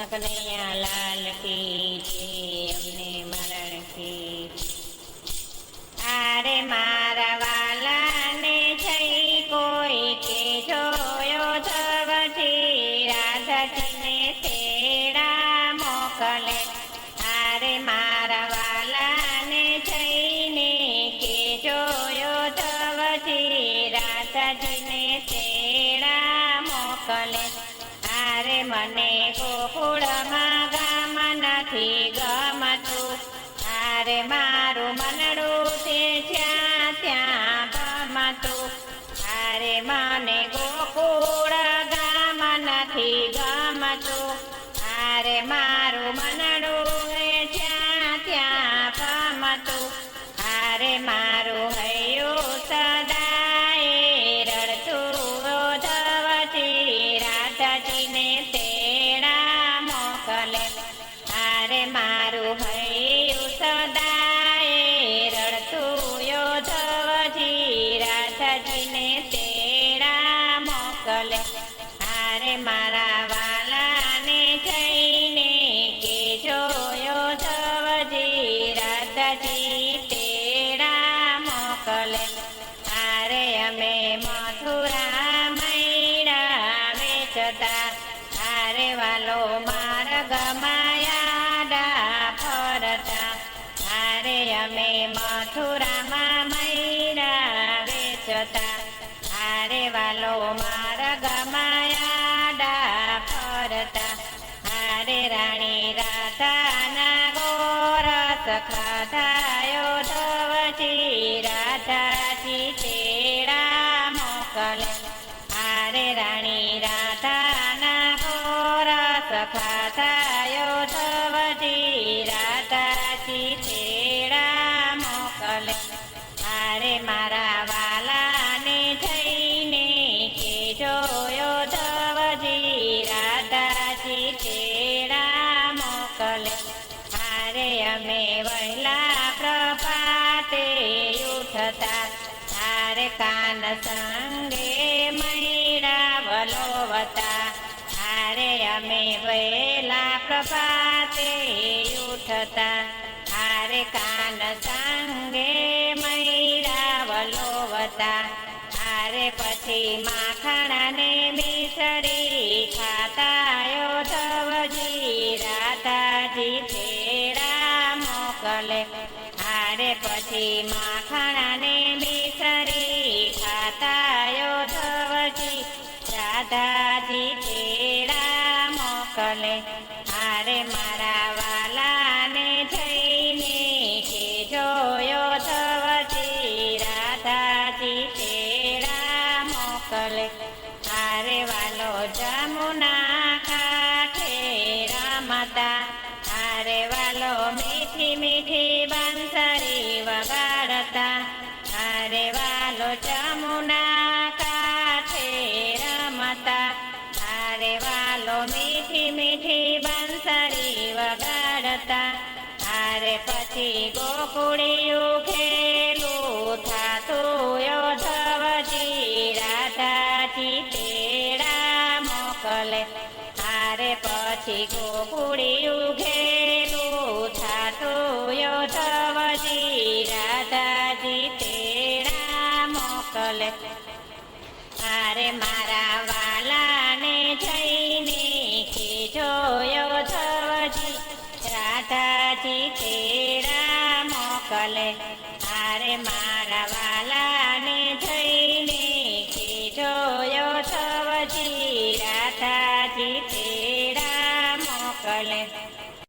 કનૈયા લાલ કી જય, અમને મરણ કી. આરે મારા વાલાને જઈ કોઈ કે જોયો ધવજી, રાધાજીને તેડા મોકલે. આરે મારા વાલાને જઈને કે જોયો ધવજી, રાધાજીને તેડા મોકલે. આરે મને ગોકુળમાં ગામ નથી ગમતું, આરે મારું મનડું તે જ્યાં ત્યાં ગમતું. આરે મને ગોકુળ ગામ નથી ગમતું, આરે મારું મનડું એ જ્યાં ત્યાં ગમતું. આરે મારું હૈયું સદાય રડતું ધવજી, રાધાજીને તેડા મોકલે. આરે મારું હૈયું સદાય રડતું ધવજી, રાધાજીને તેડા મોકલે. આરે મારા વાલાને જઈને કે જોયો ધવજી, રાધાજી તેડા મોકલે. આરે અમે મથુરા મૈડા વેચતા, આરે વાલો માર્ગ માયાડા ફરતા. આરે અમે મથુરામાં મૈડા વેચતા, આરે વાલો માર્ગ માયાડા ફરતા. આરે રાણી રાધાના ગોરસ ખાધાયો ધવજી, રાધાજી તેડા મોકલે. આરે રાણી રાધાના ગોરસ ખાધાયો ધવજી, રાધાજી તેડા મોકલે. આરે મારા વાલાને જઈને કે જોયો ધવજી, રાધાજી તેડા મોકલે. આરે અમે વહેલા પ્રભાતે ઉઠતા, આરે કાન સંગે મૈડા વલોવતા. આરે અમે વહેલા પ્રભાતે ઉઠતા, આરે કાન સંગે મૈડા વલોવતા. આરે પછી માખણાને મિસરી ખાતાયો ધવજી, રાધાજી તેડા મોકલે. આરે પછી માખણાને મિસરી ખાતાયો ધવજી, રાધાજી તેડા મોકલે. આરે મારા વાલાને જઈને કે જોયો ધવજી, રાધાજી તેડા મોકલે. આરે વાલો જમુના કાંઠે રમતા, આરે વાલો મીઠી મીઠી બંસરી વગાડતા. આરે વાલો જમુના કાંઠે રમતા, આરે વાલો મીઠી મીઠી બંસરી વગાડતા. આરે પછી ગોકુળિયું ખેલું થાતું ધવજી, રાધાજી તેડા મોકલે. આરે પછી ગોકુળિયું ખેલું થાતું ધવજી, રાધાજી તેડા મોકલે. આરે મારા વાલાને જઈને કે જોયો ધવજી, રાધાજી તેડા મોકલે. આરે મારા વાલાને જઈને કે જોયો ધવજી, રાધાજી